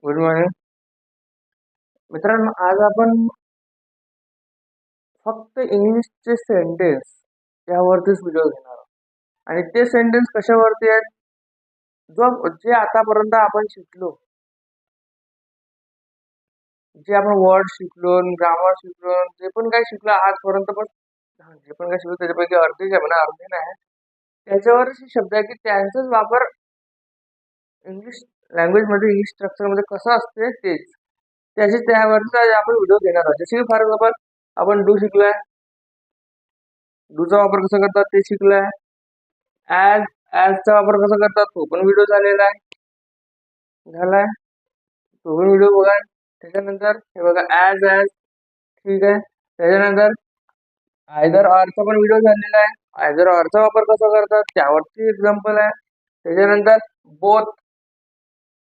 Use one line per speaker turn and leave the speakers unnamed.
Good morning मित्रांनो. आज आपण फक्त इंग्लिशचे सेंटेन्स यावरतीच व्हिडिओ घेणार आहोत. आणि ते सेंटेन्स कशावरती आहेत? जे आतापर्यंत आपण शिकलो, जे आपण वर्ड शिकलो, ग्रामर शिकलो, जे पण काही शिकलो आजपर्यंत, पण जे पण काही शिकलो त्याच्यापैकी अर्धेच आहे म्हणा, अर्धे नाही. त्याच्यावर शब्द आहे की त्यांचाच वापर इंग्लिश लँग्वेज मध्ये, इंग्लिश स्ट्रक्चर मध्ये कसं असते तेच त्यावरचा आपण व्हिडिओ घेणार आहोत. जसे की फॉर एक्झाम्पल आपण डू शिकलोय, डूचा वापर कसा करतात ते शिकलोय. ऍज ऍजचा वापर कसा करतात तो पण व्हिडिओ झालेला झालाय, तो पण व्हिडिओ बघा. त्याच्यानंतर हे बघा ऍज ऍज, ठीक आहे. त्याच्यानंतर आयदर ऑरचा पण व्हिडिओ झालेला आहे. आयदर ऑरचा वापर कसा करतात त्यावरती एक्झाम्पल आहे. त्याच्यानंतर बोथ